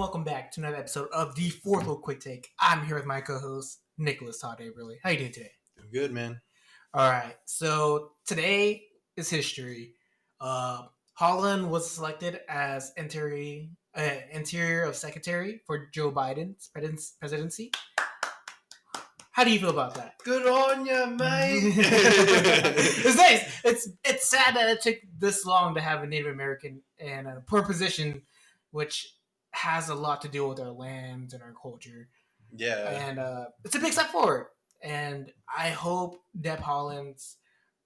welcome back to another episode of the fourth QuickTake. I'm here with my co-host, Nicholas Todd Aberly. How you doing today? I'm good, man. All right, so today is history. Haaland was selected as Interior of Secretary for Joe Biden's presidency. How do you feel about that? Good on ya, mate. It's nice. It's sad that it took this long to have a Native American in a poor position, which has a lot to do with our lands and our culture. Yeah. And it's a big step forward. And I hope Deb Haaland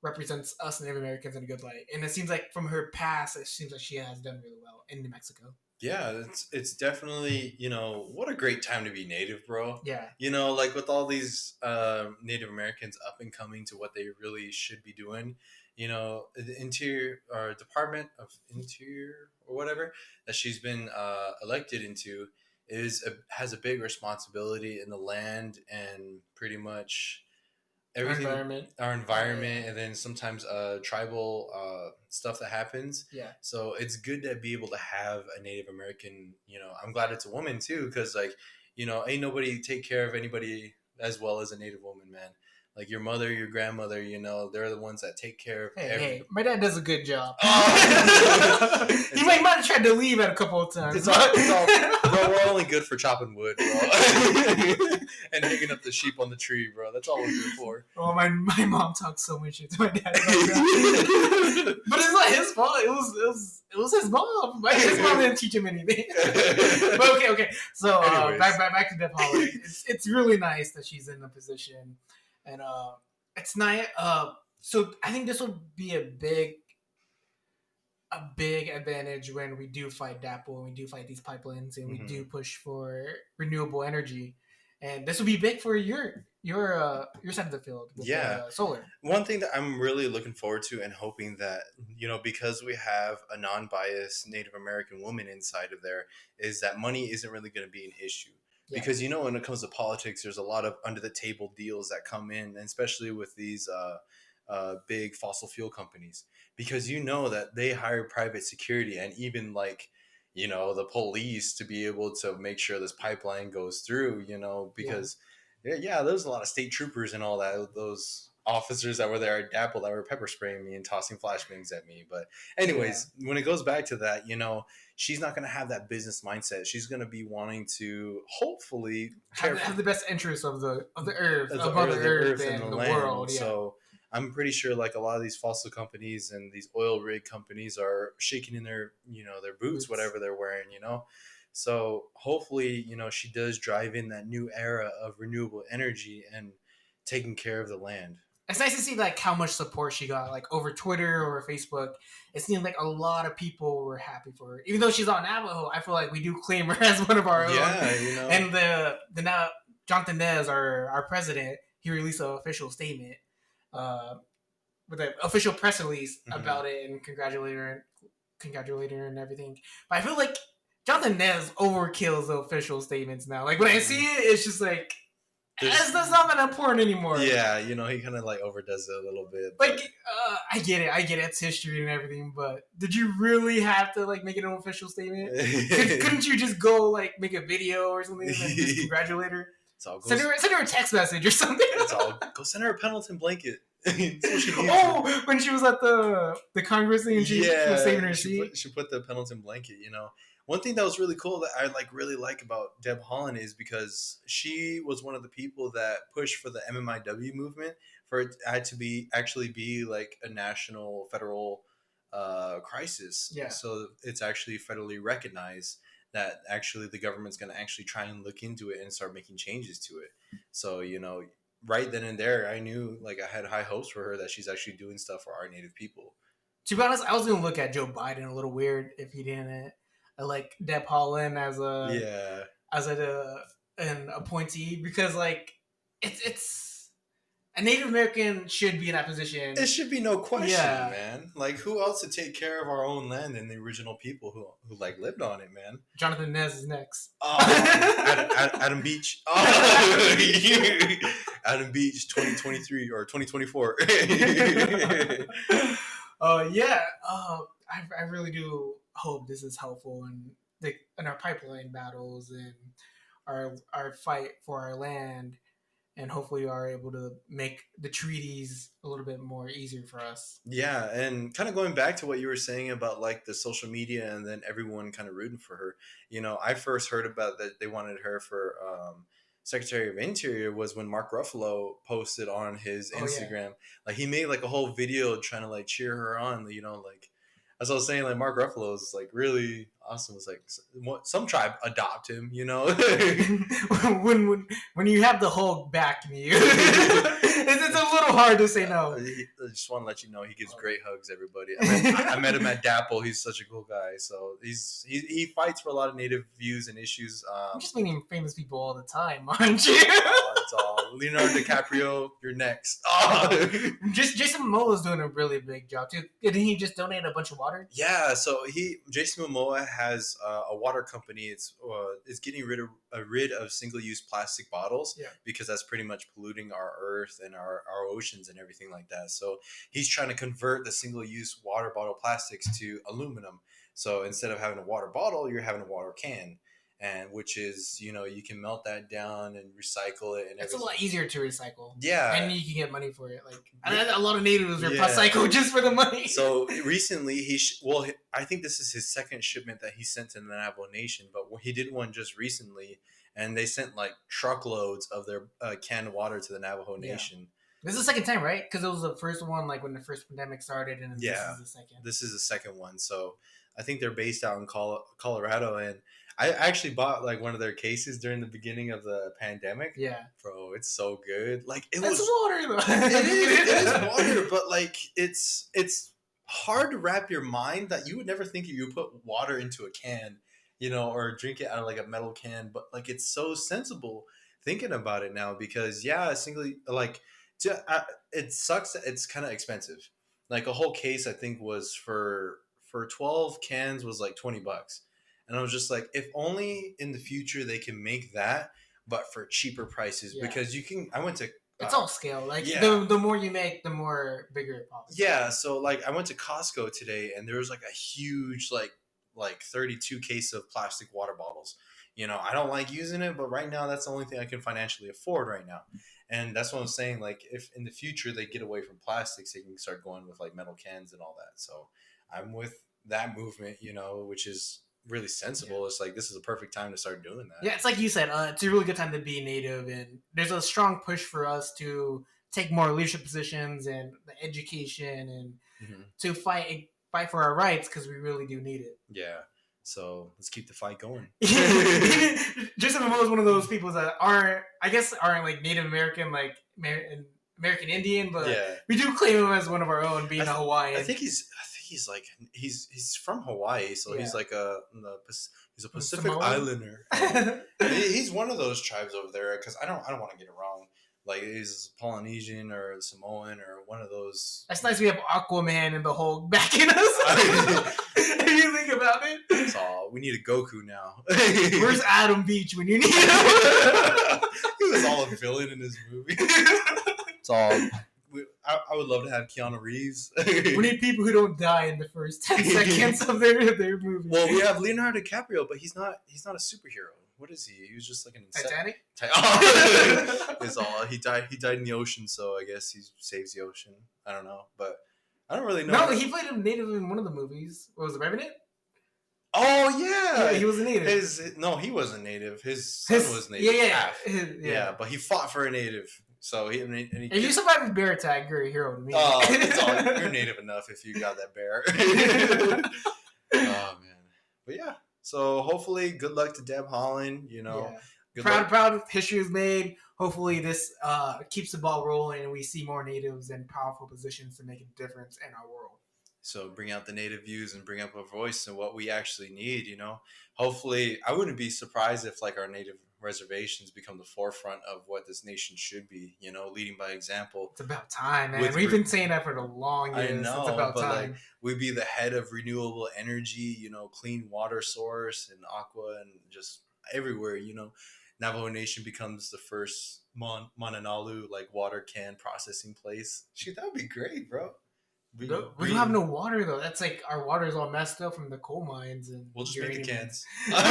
represents us Native Americans in a good light. And it seems like from her past, it seems like she has done really well in New Mexico. Yeah, it's definitely, what a great time to be Native, bro. Yeah. Like with all these Native Americans up and coming to what they really should be doing, the Interior or Department of Interior or whatever that she's been elected into has a big responsibility in the land and pretty much everything, our environment, and then sometimes tribal stuff that happens. Yeah. So it's good to be able to have a Native American. I'm glad it's a woman too, because ain't nobody take care of anybody as well as a Native woman, man. Like your mother, your grandmother, they're the ones that take care of Hey, my dad does a good job. Oh. He might have tried to leave at a couple of times. It's all, bro, we're only good for chopping wood, bro. And hanging up the sheep on the tree, bro. That's all we're good for. Oh, my mom talks so much shit to my dad about that. But it's not his fault. It was his mom. His mom didn't teach him anything. But okay. So back to Deb Haaland. It's really nice that she's in the position. And it's nice. So I think this will be a big advantage when we do fight DAPL and we do fight these pipelines and we do push for renewable energy. And this will be big for your side of the field with solar. One thing that I'm really looking forward to and hoping that, because we have a non-biased Native American woman inside of there, is that money isn't really going to be an issue. Yeah. Because, when it comes to politics, there's a lot of under-the-table deals that come in, and especially with these big fossil fuel companies. Because that they hire private security and even, the police to be able to make sure this pipeline goes through, because, there's a lot of state troopers and all that, those officers that were there at DAPL that were pepper spraying me and tossing flashbangs at me. But anyways, when it goes back to that, she's not going to have that business mindset. She's going to be wanting to hopefully have the best interests of the earth, of the earth and the land. world. Yeah. So I'm pretty sure a lot of these fossil companies and these oil rig companies are shaking in their, their boots, whatever they're wearing, So hopefully, she does drive in that new era of renewable energy and taking care of the land. It's nice to see how much support she got, over Twitter or Facebook. It seemed like a lot of people were happy for her, even though she's on Navajo. I feel like we do claim her as one of our own. Yeah, And the now Jonathan Nez, our president, he released an official statement, with an official press release about it and congratulating her and everything. But I feel like Jonathan Nez overkills the official statements now. When I see it, it's just that's not that important anymore. Yeah, he kind of overdoes it a little bit. I get it. It's history and everything, but did you really have to make it an official statement? Couldn't you just go make a video or something and just congratulate her? Send her a text message or something. Go send her a Pendleton blanket. When she was at the Congress thing and she was saving her seat. She put the Pendleton blanket, One thing that was really cool that I really like about Deb Haaland is because she was one of the people that pushed for the MMIW movement for it to be a national federal crisis. Yeah. So it's actually federally recognized that actually the government's going to actually try and look into it and start making changes to it. So, right then and there, I knew I had high hopes for her that she's actually doing stuff for our Native people. To be honest, I was going to look at Joe Biden a little weird if he didn't Deb Haaland as an appointee, because it's a Native American should be in that position. It should be no question, man. Who else to take care of our own land than the original people who lived on it, man? Jonathan Nez is next. Adam Beach. Adam Beach, 2023 or 2024. I really do hope this is helpful, and in our pipeline battles and our fight for our land, and hopefully are able to make the treaties a little bit more easier for us. Yeah, and kind of going back to what you were saying about like the social media and then everyone kind of rooting for her. I first heard about that they wanted her for Secretary of Interior was when Mark Ruffalo posted on his Oh yeah. Instagram. Like he made like a whole video trying to like cheer her on, like as I was saying, like Mark Ruffalo is like really awesome. It's like some tribe adopt him. when you have the Hulk backing you, it's a little hard to say no. I just want to let you know he gives great hugs. Everybody, I met him at Dapple. He's such a cool guy. So he fights for a lot of Native views and issues. I'm just meeting famous people all the time, aren't you? It's all Leonardo DiCaprio. You're next. Oh. Just Jason Momoa is doing a really big job too. Didn't he just donate a bunch of water? Yeah, so Jason Momoa has a water company. It's getting rid of single use plastic bottles, yeah, because that's pretty much polluting our earth and our oceans and everything like that. So he's trying to convert the single use water bottle plastics to aluminum. So instead of having a water bottle, you're having a water can. And which is, you can melt that down and recycle it, and it's a lot easier to recycle. Yeah, and you can get money for it. Like a lot of natives are recycled just for the money. So recently, I think this is his second shipment that he sent to the Navajo Nation, but he did one just recently, and they sent like truckloads of their canned water to the Navajo Nation. This is the second time, right? Because it was the first one, like when the first pandemic started, and this is the second. This is the second one. So I think they're based out in Colorado, and I actually bought like one of their cases during the beginning of the pandemic. Yeah, bro, it's so good. Like it's water, though. it is water, but like it's hard to wrap your mind that you would never think you would put water into a can, or drink it out of like a metal can. But like it's so sensible thinking about it now, because it sucks that it's kind of expensive. Like a whole case I think was for 12 cans was like $20. And I was just like, if only in the future they can make that, but for cheaper prices, because I went to. It's all scale. Like the more you make, the more bigger it pops. Yeah. So like I went to Costco today, and there was like a huge like 32 case of plastic water bottles. I don't like using it, but right now that's the only thing I can financially afford right now. And that's what I'm saying. Like if in the future they get away from plastics, they can start going with like metal cans and all that. So I'm with that movement, which is really sensible. It's like this is a perfect time to start doing that. Yeah, it's like you said, it's a really good time to be native, and there's a strong push for us to take more leadership positions and the education and to fight for our rights, because we really do need it. Yeah. So let's keep the fight going. Jason Momoa is one of those people that aren't like Native American, like American Indian, but we do claim him as one of our own, being a Hawaiian. I think he's from Hawaii, so he's like he's a Pacific Islander. He's one of those tribes over there, because I don't want to get it wrong. Like he's Polynesian or Samoan or one of those. That's nice. We have Aquaman and the Hulk backing us. If you think about it, that's all. We need a Goku now. Where's Adam Beach when you need him? He was all a villain in his movie. It's all. I would love to have Keanu Reeves. We need people who don't die in the first 10 seconds of their movie. Well, we have Leonardo DiCaprio, but he's not a superhero. What is he? He was just like an Titanic. Is all. He died in the ocean, so I guess he saves the ocean. I don't know, but I don't really know. No, he played a native in one of the movies. What was it, Revenant? Oh yeah, he was a native. He wasn't native. His son was native. Yeah, but he fought for a native. So if you survive a bear attack, you're a hero to me. Oh, you're native enough if you got that bear. Oh man, but yeah. So hopefully, good luck to Deb Haaland. Proud history is made. Hopefully, this keeps the ball rolling, and we see more natives in powerful positions to make a difference in our world. So bring out the native views and bring up a voice and what we actually need. Hopefully, I wouldn't be surprised if like our native reservations become the forefront of what this nation should be, leading by example. It's about time, man. We've been saying that for the long years. I know, it's about but time. Like we'd be the head of renewable energy, clean water source and aqua and just everywhere, Navajo Nation becomes the first Mananalu like water can processing place. Shoot, that would be great, bro. We don't have no water though. That's like our water is all messed up from the coal mines and. We'll just make the cans. Mines.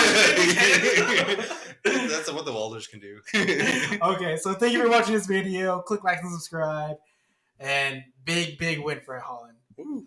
That's what the welders can do. Okay, so thank you for watching this video. Click like and subscribe. And big win for Haaland. Woo.